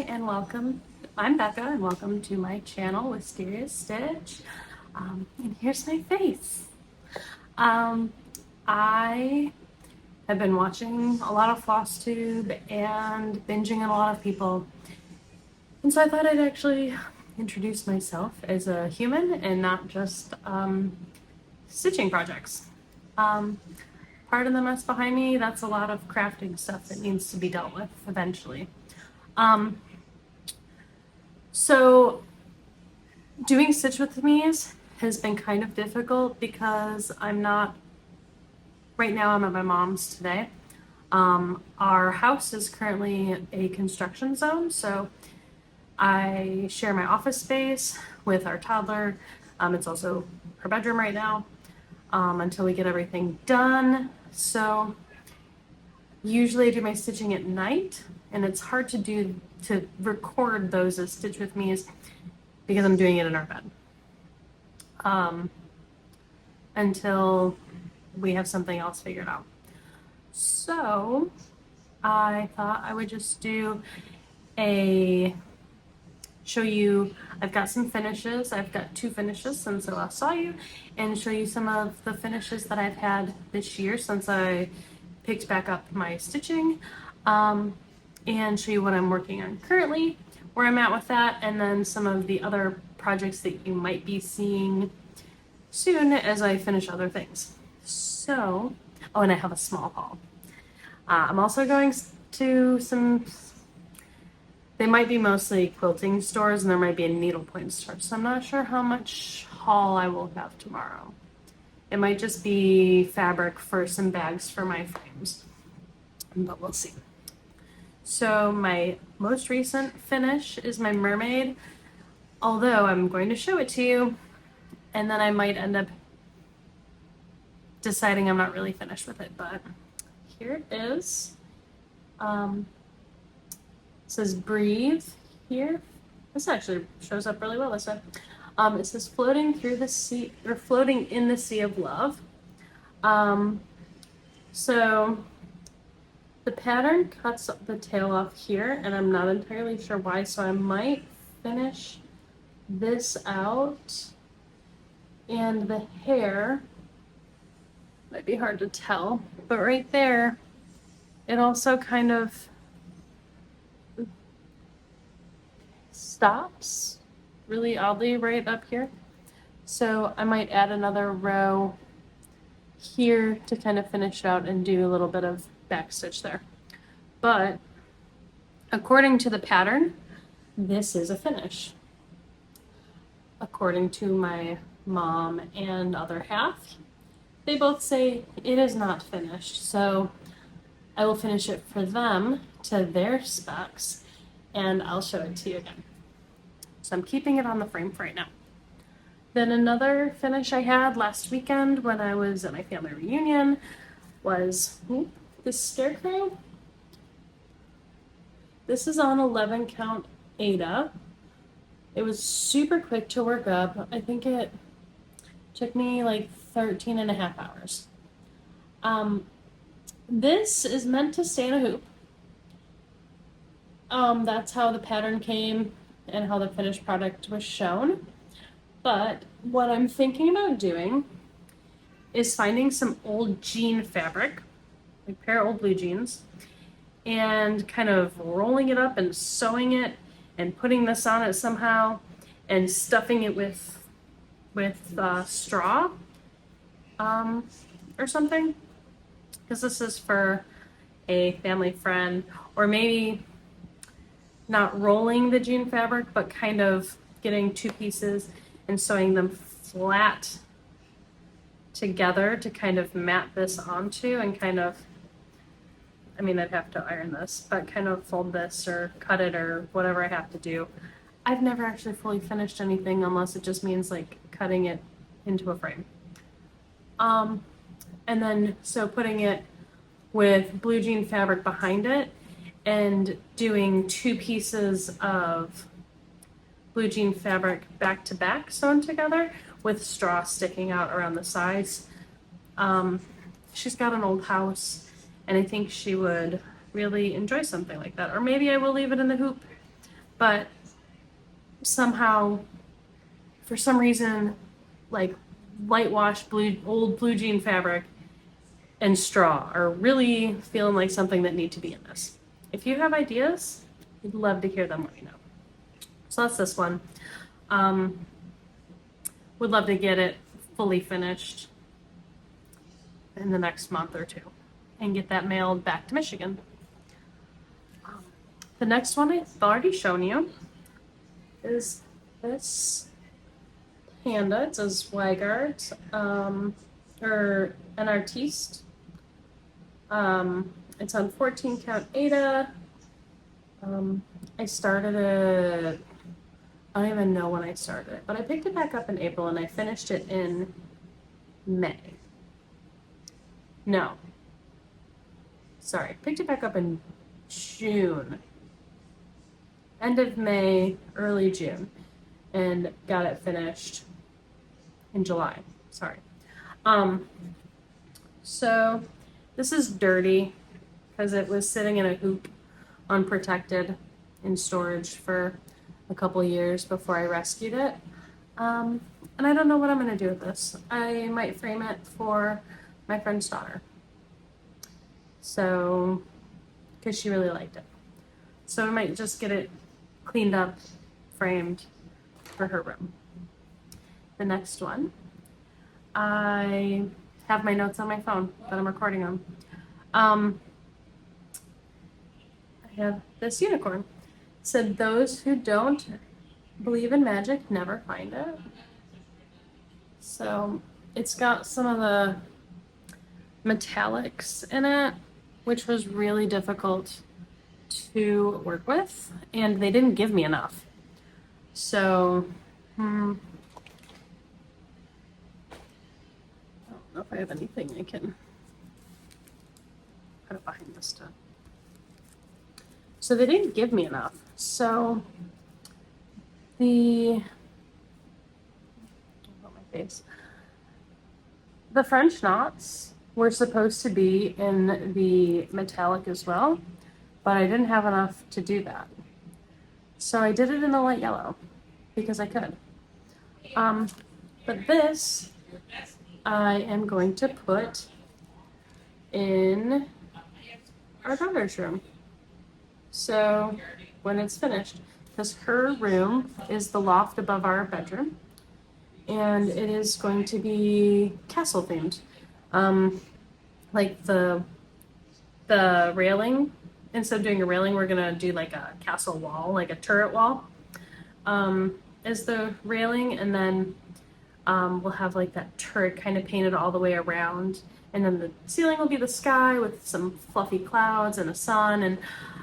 and welcome. I'm Becca and welcome to my channel, Mysterious Stitch. And here's my face. I have been watching a lot of Flosstube and binging on a lot of people. And so I thought I'd actually introduce myself as a human and not just stitching projects. Part of the mess behind me, that's a lot of crafting stuff that needs to be dealt with eventually. So doing Stitch with Me's has been kind of difficult because right now I'm at my mom's today. Our house is currently a construction zone, so I share my office space with our toddler. It's also her bedroom right now until we get everything done. So usually I do my stitching at night, and it's hard to record those as Stitch with Me's because I'm doing it in our bed. Until we have something else figured out. So I thought I would just show you, I've got some finishes. I've got 2 finishes since I last saw you, and show you some of the finishes that I've had this year since I picked back up my stitching, and show you what I'm working on currently, where I'm at with that, and then some of the other projects that you might be seeing soon as I finish other things. So, oh, and I have a small haul. I'm also going to they might be mostly quilting stores, and there might be a needlepoint store, so I'm not sure how much haul I will have tomorrow. It might just be fabric for some bags for my frames, but we'll see. So my most recent finish is my mermaid, although I'm going to show it to you, and then I might end up deciding I'm not really finished with it, but here it is. It says breathe here. This actually shows up really well this way. It says floating through the sea, or floating in the sea of love. So the pattern cuts the tail off here, and I'm not entirely sure why, so I might finish this out. And the hair might be hard to tell, but right there, it also kind of stops really oddly right up here. So I might add another row here to kind of finish out and do a little bit of back stitch there. But according to the pattern, this is a finish. According to my mom and other half, they both say it is not finished. So I will finish it for them to their specs, and I'll show it to you again. So I'm keeping it on the frame for right now. Then another finish I had last weekend when I was at my family reunion was this scarecrow. This is on 11 count Ada. It was super quick to work up. I think it took me like 13 and a half hours. This is meant to stay in a hoop. That's how the pattern came and how the finished product was shown. But what I'm thinking about doing is finding some old jean fabric, like a pair of old blue jeans, and kind of rolling it up and sewing it and putting this on it somehow and stuffing it with straw or something, because this is for a family friend. Or maybe not rolling the jean fabric, but kind of getting 2 pieces and sewing them flat together to kind of mat this onto, and kind of, I mean, I'd have to iron this, but kind of fold this or cut it or whatever I have to do. I've never actually fully finished anything unless it just means like cutting it into a frame. And then so putting it with blue jean fabric behind it and doing 2 pieces of blue jean fabric back to back sewn together with straw sticking out around the sides. She's got an old house, and I think she would really enjoy something like that. Or maybe I will leave it in the hoop. but somehow, for some reason, like whitewash old blue jean fabric and straw are really feeling like something that need to be in this. If you have ideas, I'd love to hear them, let me know. So that's this one. Would love to get it fully finished in the next month or two and get that mailed back to Michigan. The next one I've already shown you is this panda. It's a Zweigart, or an artiste. It's on 14 count Ada. I started it, I don't even know when I started it, but I picked it back up in April and I finished it in May. No. Sorry, picked it back up in June. End of May, early June, and got it finished in July. Sorry. So this is dirty because it was sitting in a hoop unprotected in storage for a couple years before I rescued it. And I don't know what I'm going to do with this. I might frame it for my friend's daughter. So, because she really liked it. So I might just get it cleaned up, framed for her room. The next one, I have my notes on my phone that I'm recording on. I have this unicorn. It said, "Those who don't believe in magic never find it." So it's got some of the metallics in it, which was really difficult to work with, and they didn't give me enough. So, I don't know if I have anything I can put it behind this stuff. So they didn't give me enough. So the French knots were supposed to be in the metallic as well, but I didn't have enough to do that. So I did it in the light yellow because I could. But this I am going to put in our daughter's room. So when it's finished, because her room is the loft above our bedroom, and it is going to be castle themed. Like the railing, instead of doing a railing, we're gonna do like a castle wall, like a turret wall, is the railing, and then we'll have like that turret kind of painted all the way around, and then the ceiling will be the sky with some fluffy clouds and a sun, and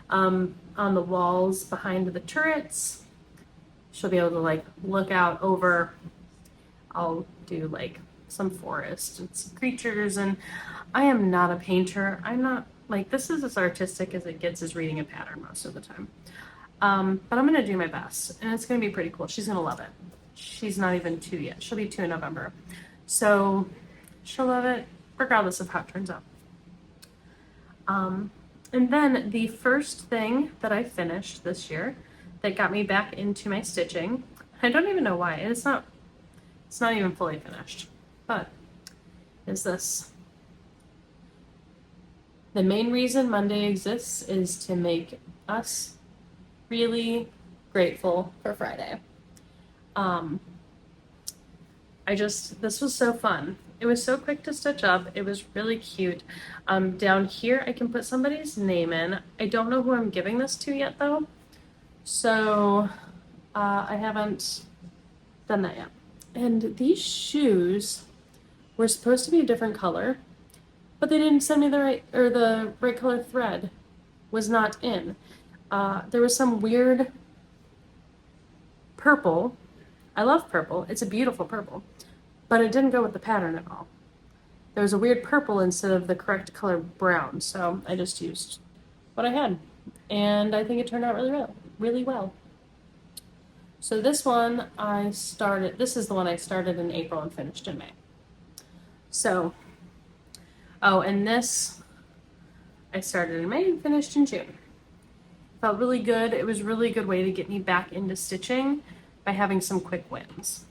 on the walls behind the turrets, she'll be able to like look out over. I'll do like some forest and some creatures, and I am not a painter. I'm not like, this is as artistic as it gets, is reading a pattern most of the time. But I'm gonna do my best, and it's gonna be pretty cool. She's gonna love it. She's not even 2 yet. She'll be 2 in November. So she'll love it regardless of how it turns out. And then the first thing that I finished this year that got me back into my stitching, I don't even know why, it's not even fully finished, but is this. The main reason Monday exists is to make us really grateful for Friday. This was so fun. It was so quick to stitch up. It was really cute. Down here, I can put somebody's name in. I don't know who I'm giving this to yet, though. So I haven't done that yet. And these shoes were supposed to be a different color, but they didn't send me the right color thread was not in. There was some weird purple. I love purple. It's a beautiful purple, but it didn't go with the pattern at all. There was a weird purple instead of the correct color brown, so I just used what I had, and I think it turned out really well. So this one this is the one I started in April and finished in May. So, and this I started in May and finished in June. Felt really good. It was a really good way to get me back into stitching by having some quick wins.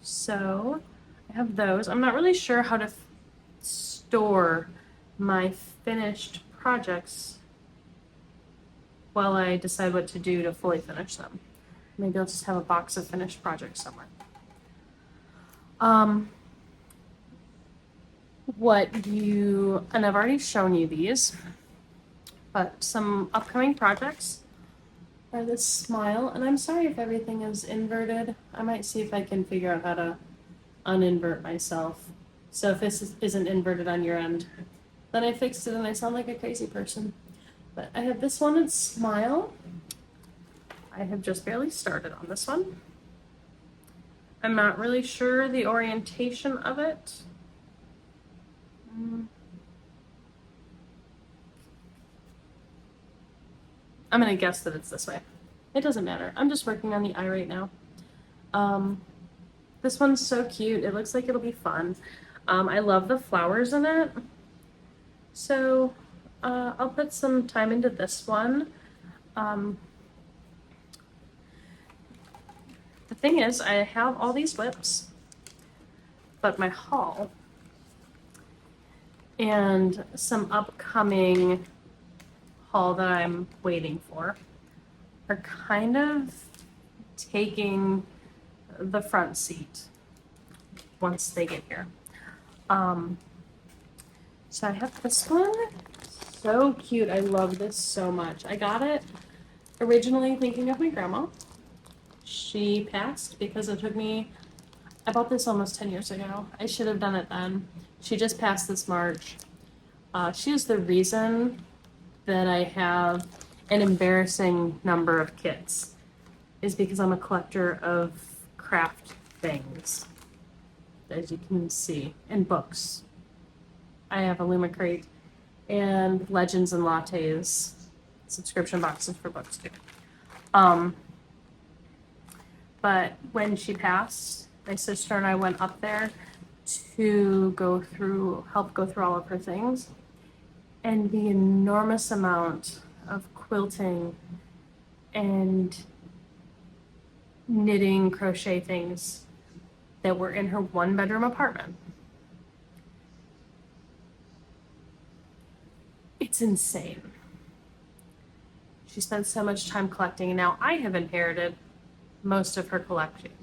So I have those. I'm not really sure how to store my finished projects while I decide what to do to fully finish them. Maybe I'll just have a box of finished projects somewhere. And I've already shown you these, but some upcoming projects are this smile, and I'm sorry if everything is inverted. I might see if I can figure out how to uninvert myself. So if this isn't inverted on your end, then I fixed it and I sound like a crazy person. But I have this one, it's smile. I have just barely started on this one. I'm not really sure the orientation of it. I'm gonna guess that it's this way. It doesn't matter. I'm just working on the eye right now. This one's so cute. It looks like it'll be fun. I love the flowers in it. So I'll put some time into this one. The thing is, I have all these WIPs, but my haul and some upcoming haul that I'm waiting for are kind of taking the front seat once they get here. So I have this one. So cute. I love this so much. I got it originally thinking of my grandma. She passed because it took me, I bought this almost 10 years ago. I should have done it then. She just passed this March. She is the reason that I have an embarrassing number of kits, is because I'm a collector of craft things, as you can see, and books. I have a Luma crate and Legends and Lattes subscription boxes for books too. But when she passed, my sister and I went up there to help go through all of her things. And the enormous amount of quilting and knitting, crochet things that were in her one-bedroom apartment. It's insane. She spent so much time collecting, and now I have inherited most of her collection,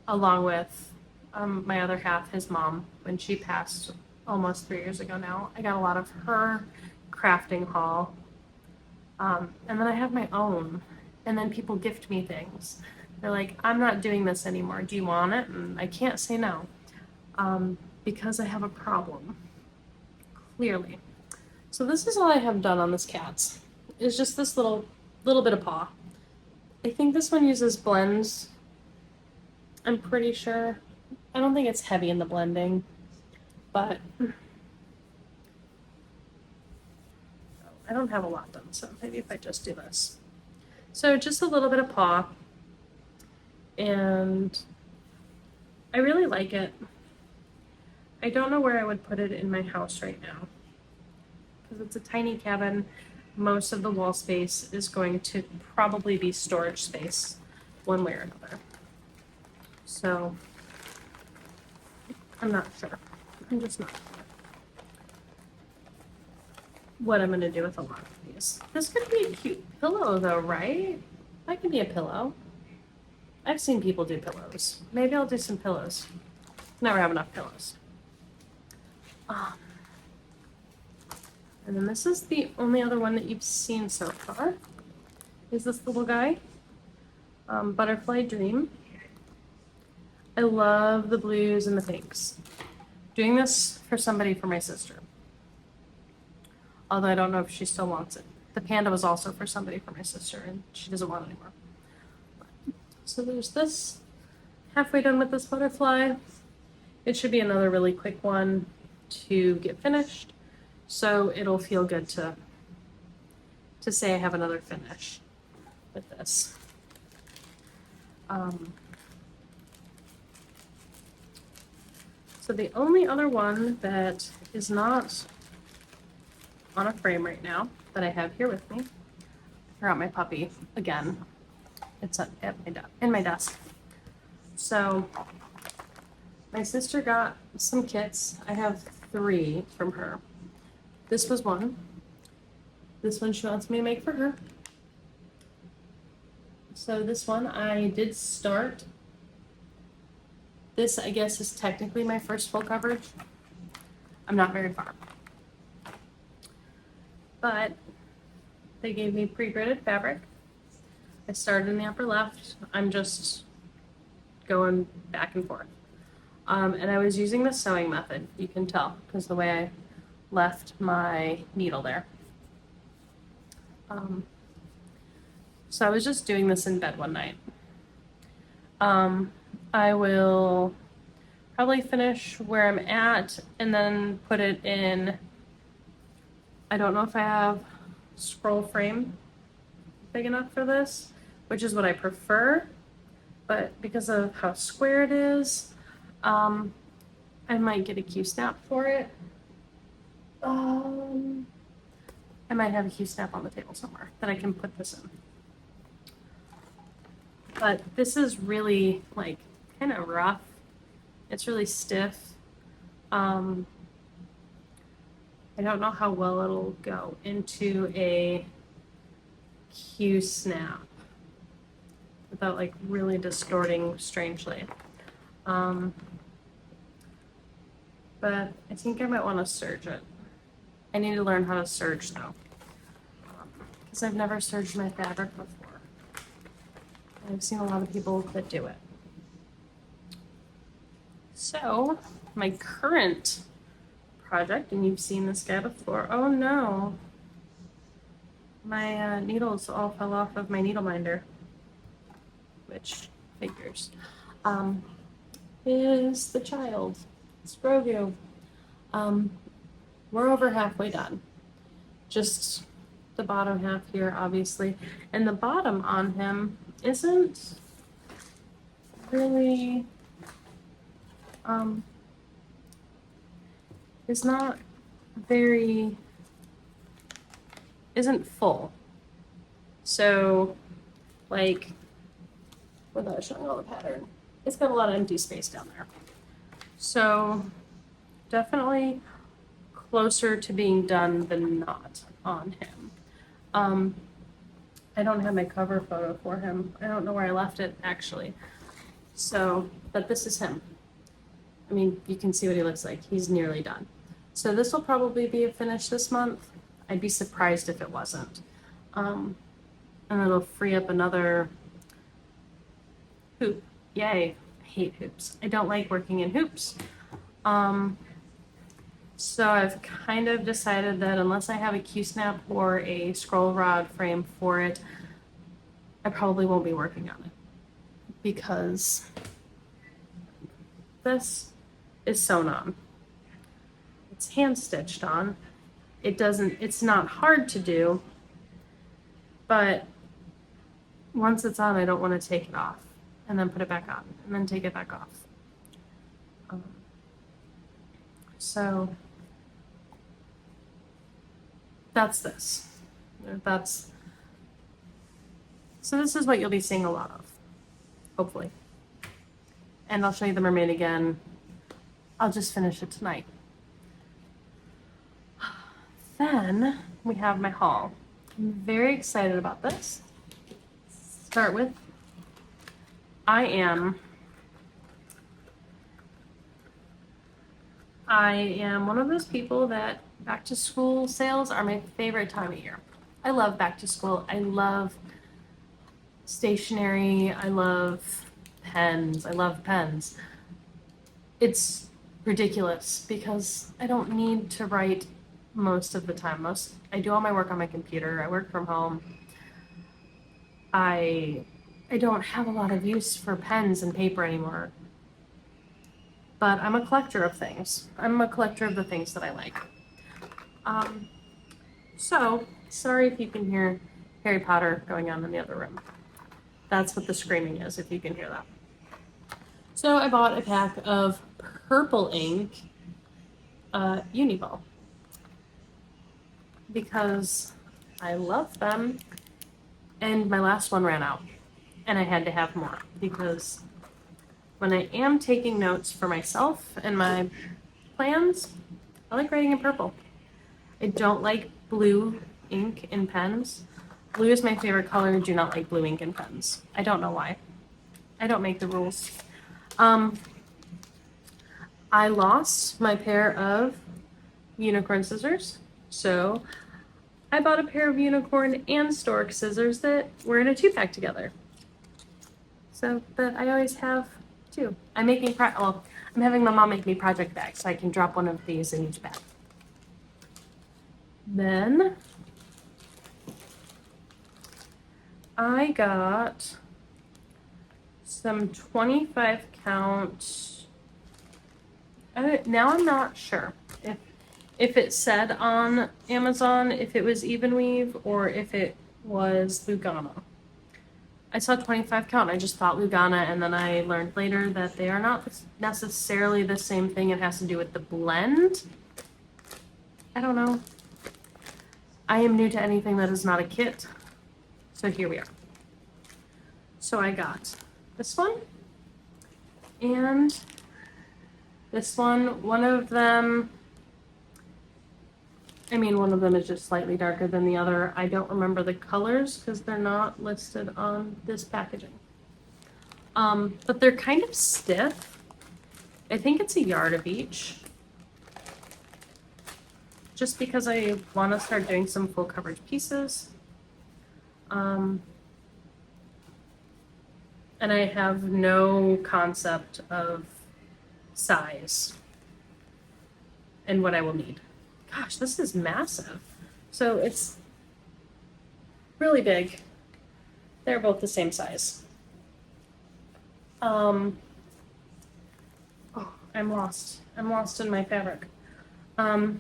along with my other half, his mom, when she passed almost 3 years ago now. I got a lot of her crafting haul. And then I have my own. And then people gift me things. They're like, I'm not doing this anymore. Do you want it? And I can't say no. Because I have a problem. Clearly. So this is all I have done on this cat's. It's just this little bit of paw. I think this one uses blends. I'm pretty sure. I don't think it's heavy in the blending. But I don't have a lot done, so maybe if I just do this. So just a little bit of paw, and I really like it. I don't know where I would put it in my house right now, because it's a tiny cabin. Most of the wall space is going to probably be storage space, one way or another. So I'm not sure. I'm just not sure what I'm going to do with a lot of these. This could be a cute pillow though, right? That could be a pillow. I've seen people do pillows. Maybe I'll do some pillows. Never have enough pillows. And then this is the only other one that you've seen so far. Is this little guy. Butterfly Dream. I love the blues and the pinks. Doing this for somebody for my sister. Although I don't know if she still wants it. The panda was also for somebody for my sister, and she doesn't want it anymore. So there's this. Halfway done with this butterfly. It should be another really quick one to get finished. So it'll feel good to say I have another finish with this. So the only other one that is not on a frame right now that I have here with me. I forgot my puppy again. It's in my desk. So my sister got some kits. I have 3 from her. This was one. This one she wants me to make for her. So this one I did start. This, I guess, is technically my first full coverage. I'm not very far. But they gave me pre-gridded fabric. I started in the upper left. I'm just going back and forth. And I was using the sewing method. You can tell because the way I left my needle there. So I was just doing this in bed one night. I will probably finish where I'm at and then put it in. I don't know if I have scroll frame big enough for this, which is what I prefer, but because of how square it is, I might get a Q-snap for it. I might have a Q-snap on the table somewhere that I can put this in. But this is really like kind of rough. It's really stiff. I don't know how well it'll go into a Q-snap without like really distorting strangely. But I think I might want to serge it. I need to learn how to serge though, because I've never serged my fabric before. I've seen a lot of people that do it. So my current project, and you've seen this guy before. Oh no, my needles all fell off of my needle minder, which figures. Is the child. It's Grogu. We're over halfway done. Just the bottom half here, obviously. And the bottom on him isn't really, is not very, isn't full. So, like, without showing all the pattern, it's got a lot of empty space down there. So, definitely closer to being done than not on him. I don't have my cover photo for him. I don't know where I left it actually. So, but this is him. I mean, you can see what he looks like. He's nearly done. So this will probably be a finish this month. I'd be surprised if it wasn't. And it'll free up another hoop. Yay. I hate hoops. I don't like working in hoops. So I've kind of decided that unless I have a Q-snap or a scroll rod frame for it, I probably won't be working on it, because this is sewn on. It's hand stitched on. It's not hard to do, but once it's on, I don't want to take it off and then put it back on and then take it back off. So that's this. So this is what you'll be seeing a lot of, hopefully. And I'll show you the mermaid again. I'll just finish it tonight. Then we have my haul. I'm very excited about this. Start with, I am one of those people that back to school sales are my favorite time of year. I love back to school. I love stationery. I love pens. I love pens. It's ridiculous because I don't need to write most of the time. I do all my work on my computer. I work from home. I don't have a lot of use for pens and paper anymore. But I'm a collector of things. I'm a collector of the things that I like. So, sorry if you can hear Harry Potter going on in the other room. That's what the screaming is, if you can hear that. So I bought a pack of purple ink Uniball. because I love them. And my last one ran out, and I had to have more because when I am taking notes for myself and my plans, I like writing in purple. I don't like blue ink in pens. Blue is my favorite color. I do not like blue ink in pens. I don't know why. I don't make the rules. I lost my pair of unicorn scissors, so I bought a pair of unicorn and stork scissors that were in a 2-pack together. So that I always have two. I'm having my mom make me project bags so I can drop one of these in each bag. Then I got some 25 count. Now I'm not sure if it said on Amazon if it was even weave or if it was Lugana. I saw 25 count. I just thought Lugana, and then I learned later that they are not necessarily the same thing. It has to do with the blend. I don't know. I am new to anything that is not a kit. So here we are. So I got this one and this one. One of them is just slightly darker than the other. I don't remember the colors because they're not listed on this packaging. But they're kind of stiff. I think it's a yard of each. Just because I want to start doing some full coverage pieces. And I have no concept of size and what I will need. Gosh, this is massive. So it's really big. They're both the same size. Oh, I'm lost. I'm lost in my fabric. So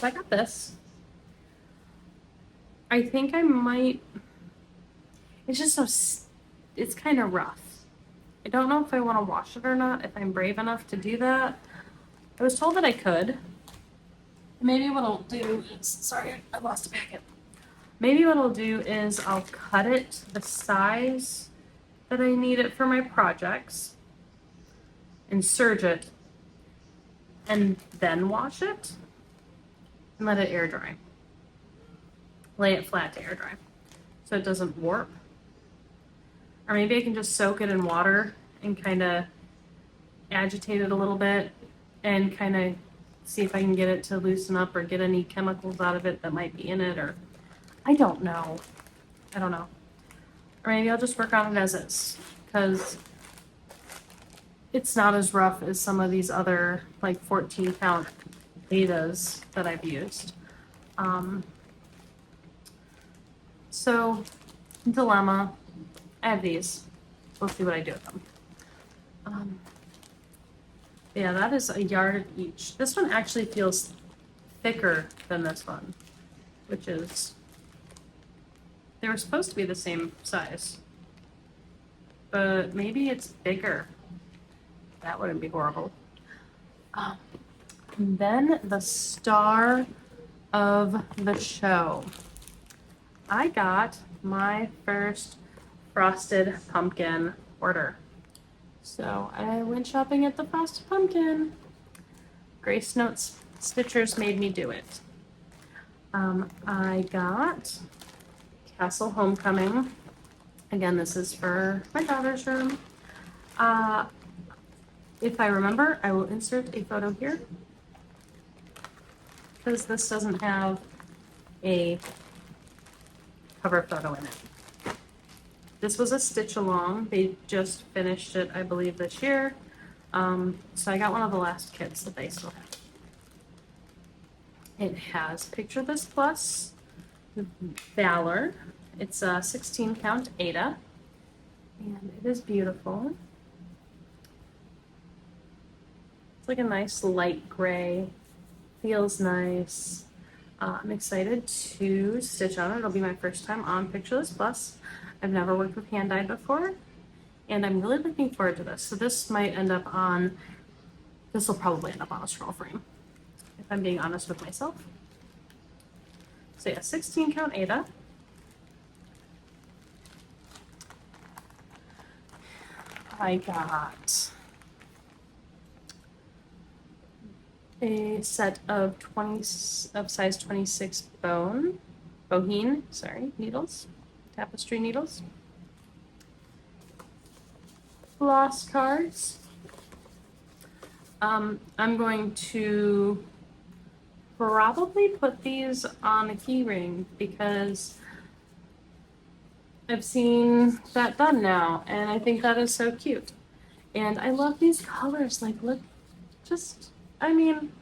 I got this. I think I might, it's just so, it's kind of rough. I don't know if I want to wash it or not, if I'm brave enough to do that. I was told that I could. Maybe what I'll do is, sorry, I lost a packet. Maybe what I'll do is I'll cut it the size that I need it for my projects and serge it and then wash it and let it air dry. Lay it flat to air dry so it doesn't warp. Or maybe I can just soak it in water and kind of agitate it a little bit and kind of see if I can get it to loosen up or get any chemicals out of it that might be in it, or I don't know. Or maybe I'll just work on it as is because it's not as rough as some of these other like 14 count betas that I've used. So dilemma, I have these. We'll see what I do with them. Yeah, that is a yard of each. This one actually feels thicker than this one, which is, they were supposed to be the same size, but maybe it's bigger. That wouldn't be horrible. And then the star of the show. I got my first frosted pumpkin order. So I went shopping at the Frosted Pumpkin. Grace Notes Stitchers made me do it. I got Castle Homecoming. Again, this is for my daughter's room. If I remember, I will insert a photo here because this doesn't have a cover photo in it. This was a stitch along. They just finished it, I believe, this year. So I got one of the last kits that they still have. It has Picture This Plus Valor. It's a 16 count Ada. And it is beautiful. It's like a nice light gray. Feels nice. I'm excited to stitch on it. It'll be my first time on Picture This Plus. I've never worked with hand dyed before, and I'm really looking forward to this. So this will probably end up on a scroll frame, if I'm being honest with myself. So yeah, 16 count Ada. I got a set of size 26 bohine, needles, tapestry needles. Floss cards. I'm going to probably put these on a key ring because I've seen that done now, and I think that is so cute. And I love these colors. Like, look, I mean,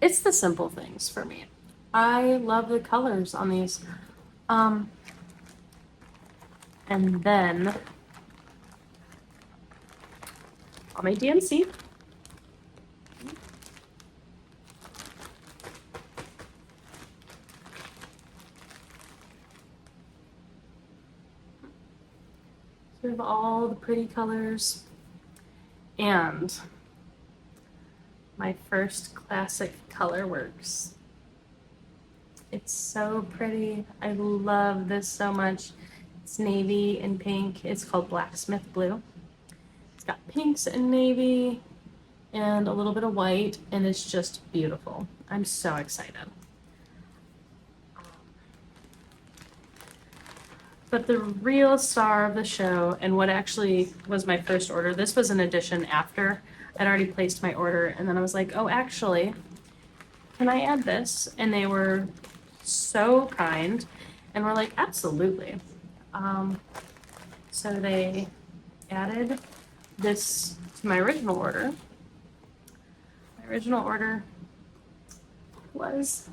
it's the simple things for me. I love the colors on these. And then on my DMC, we have all the pretty colors. And my first classic color works. It's so pretty. I love this so much. It's navy and pink. It's called Blacksmith Blue. It's got pinks and navy and a little bit of white, and it's just beautiful. I'm so excited. But the real star of the show, and what actually was my first order, this was an addition after I'd already placed my order, and then I was like, oh, actually, can I add this? And they were so kind and were like, absolutely. So they added this to my original order. My original order was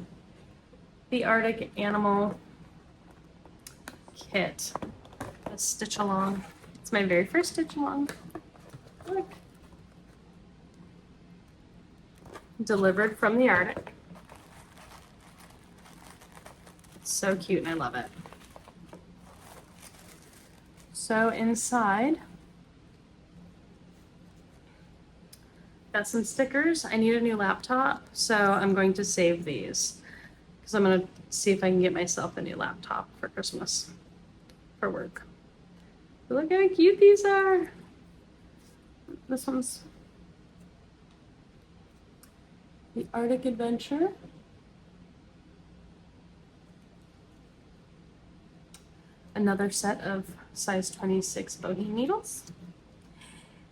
the Arctic Animal kit, a stitch along. It's my very first stitch along. Look. Delivered from the Arctic. It's so cute and I love it. So inside, got some stickers. I need a new laptop, so I'm going to save these because I'm going to see if I can get myself a new laptop for Christmas for work. But look how cute these are. This one's the Arctic Adventure. Another set of size 26 bohine needles.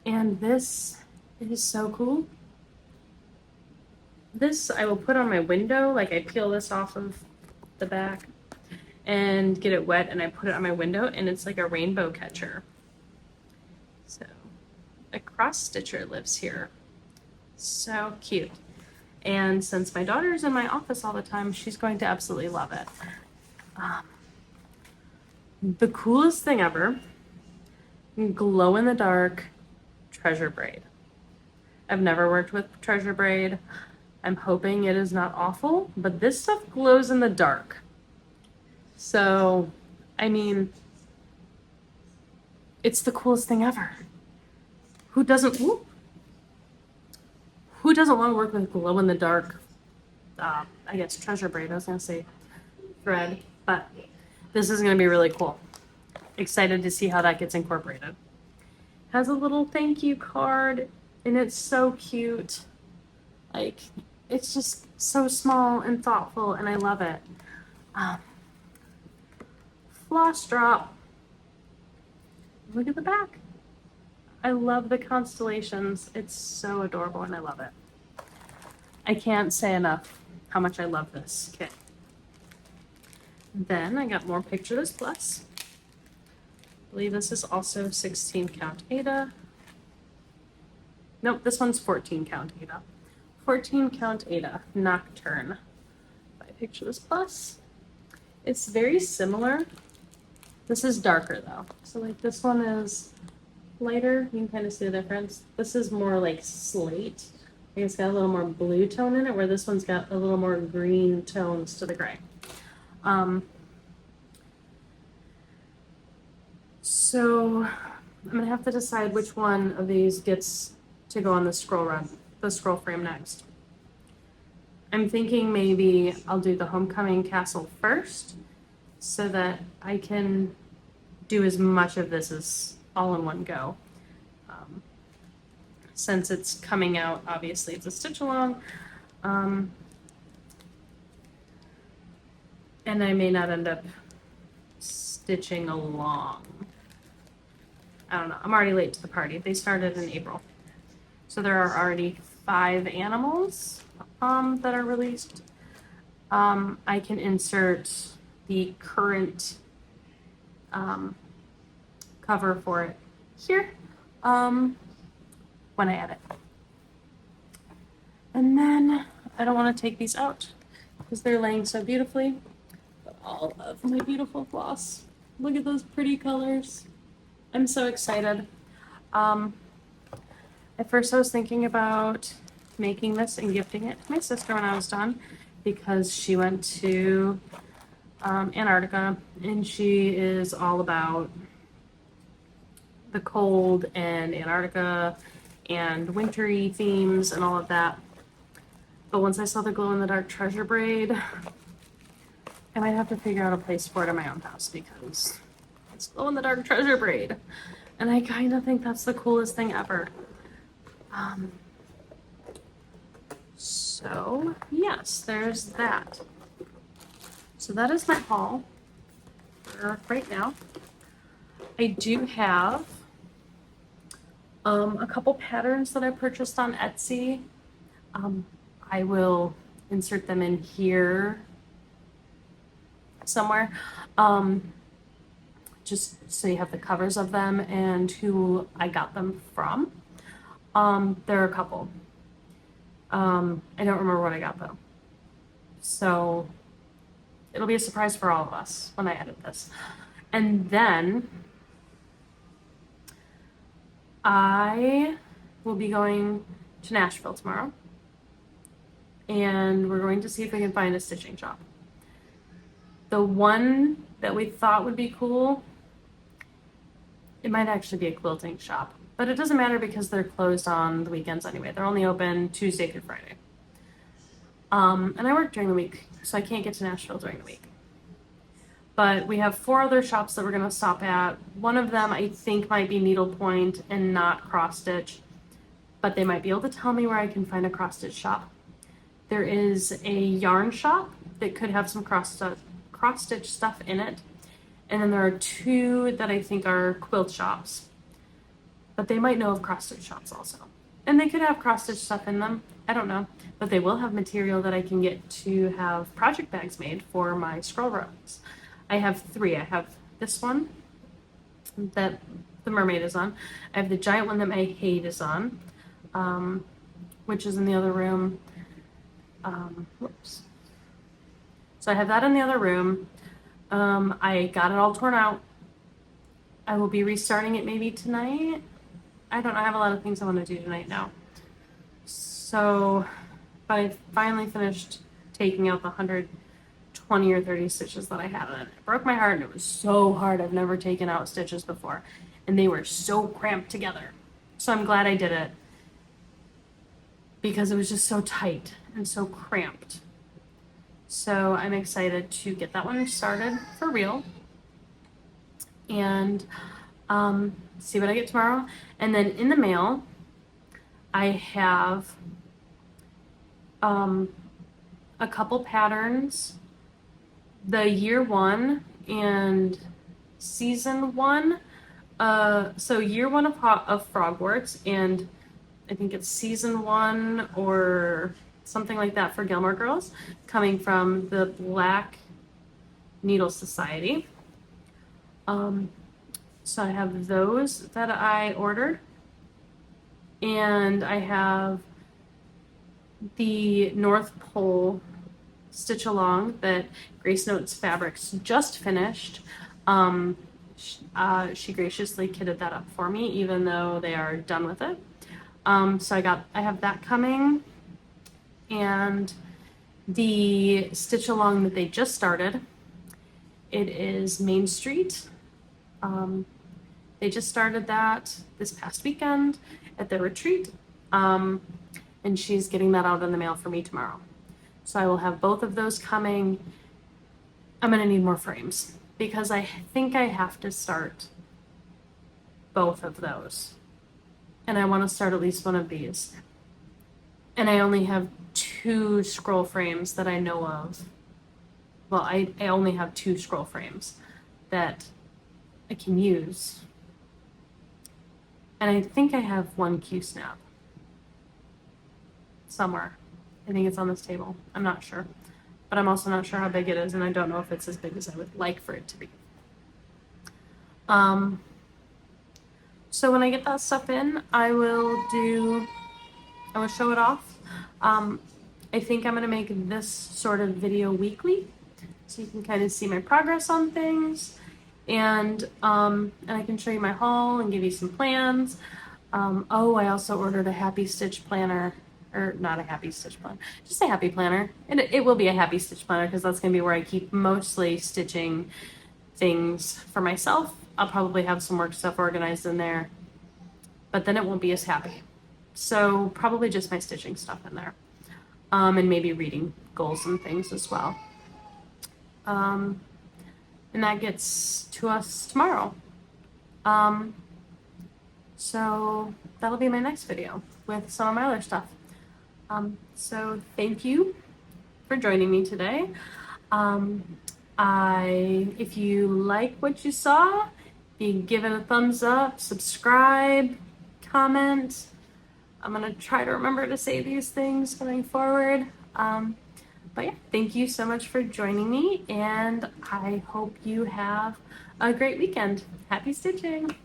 And this is so cool. This I will put on my window, like I peel this off of the back and get it wet and I put it on my window and it's like a rainbow catcher. So a cross stitcher lives here. So cute. And since my daughter's in my office all the time, she's going to absolutely love it. The coolest thing ever, glow in the dark treasure braid. I've never worked with treasure braid. I'm hoping it is not awful, but this stuff glows in the dark. So, I mean, it's the coolest thing ever. Who doesn't want to work with glow in the dark, I guess treasure braid, I was gonna say thread, but this is gonna be really cool. Excited to see how that gets incorporated. Has a little thank you card and it's so cute. Like, it's just so small and thoughtful and I love it. Floss drop. Look at the back. I love the constellations. It's so adorable and I love it. I can't say enough how much I love this kit. Then I got more Picture This Plus. I believe this is also 16 count Ada. Nope, this one's 14 count Ada. 14 count Ada, Nocturne by Picture This Plus. It's very similar. This is darker though. So like this one is lighter. You can kind of see the difference. This is more like slate. I think it's got a little more blue tone in it, where this one's got a little more green tones to the gray. So I'm gonna have to decide which one of these gets to go on the scroll frame next. I'm thinking maybe I'll do the homecoming castle first so that I can do as much of this as all in one go. Since it's coming out, obviously it's a stitch along. And I may not end up stitching along. I don't know. I'm already late to the party. They started in April. So there are already 5 animals that are released. I can insert the current cover for it here when I edit. And then I don't want to take these out because they're laying so beautifully. But all of my beautiful floss. Look at those pretty colors. I'm so excited. At first I was thinking about making this and gifting it to my sister when I was done because she went to Antarctica and she is all about the cold and Antarctica and wintry themes and all of that. But once I saw the glow-in-the-dark treasure braid, I might have to figure out a place for it in my own house because it's glow-in-the-dark treasure braid. And I kind of think that's the coolest thing ever. So yes, there's that. So that is my haul for right now. I do have a couple patterns that I purchased on Etsy. I will insert them in here somewhere. Just so you have the covers of them and who I got them from. There are a couple. I don't remember what I got though. So it'll be a surprise for all of us when I edit this. And then I will be going to Nashville tomorrow. And we're going to see if we can find a stitching shop. The one that we thought would be cool, it might actually be a quilting shop. But it doesn't matter because they're closed on the weekends anyway. They're only open Tuesday through Friday. And I work during the week, so I can't get to Nashville during the week. But we have 4 other shops that we're going to stop at. One of them I think might be needlepoint and not cross stitch. But they might be able to tell me where I can find a cross stitch shop. There is a yarn shop that could have some cross stitch stuff in it. And then there are 2 that I think are quilt shops. But they might know of cross stitch shops also. And they could have cross stitch stuff in them. I don't know. But they will have material that I can get to have project bags made for my scroll rugs. I have 3. I have this one that the mermaid is on. I have the giant one that my Hade is on, which is in the other room. Whoops. So I have that in the other room. I got it all torn out. I will be restarting it maybe tonight. I don't know. I have a lot of things I want to do tonight now. So, but I finally finished taking out the 120 or 30 stitches that I had in it. It broke my heart and it was so hard. I've never taken out stitches before. And they were so cramped together. So I'm glad I did it because it was just so tight and so cramped. So I'm excited to get that one started for real and see what I get tomorrow. And then in the mail, I have a couple patterns, the year 1 and season 1. So year 1 of Frogwarts, and I think it's season 1 or something like that for Gilmore Girls, coming from the Black Needle Society. So I have those that I ordered, and I have the North Pole stitch along that Grace Notes Fabrics just finished. She graciously kitted that up for me, even though they are done with it. So I have that coming, and the stitch along that they just started. It is Main Street. They just started that this past weekend at their retreat, and she's getting that out in the mail for me tomorrow. So I will have both of those coming. I'm gonna need more frames because I think I have to start both of those. And I want to start at least one of these. And I only have 2 scroll frames that I know of. Well, I only have 2 scroll frames that I can use. And I think I have 1 Q-snap somewhere. I think it's on this table. I'm not sure. But I'm also not sure how big it is, and I don't know if it's as big as I would like for it to be. So when I get that stuff in, I will show it off. I think I'm gonna make this sort of video weekly, so you can kind of see my progress on things, and I can show you my haul and give you some plans. Oh, I also ordered a Happy Stitch planner, or not a Happy Stitch planner, just a Happy planner, and it will be a Happy Stitch planner because that's gonna be where I keep mostly stitching things for myself. I'll probably have some work stuff organized in there, but then it won't be as happy. So probably just my stitching stuff in there, and maybe reading goals and things as well. And that gets to us tomorrow. So that'll be my next video with some of my other stuff. So thank you for joining me today. If you like what you saw, you give it a thumbs up, subscribe, comment. I'm gonna try to remember to say these things going forward. But yeah, thank you so much for joining me, and I hope you have a great weekend. Happy stitching!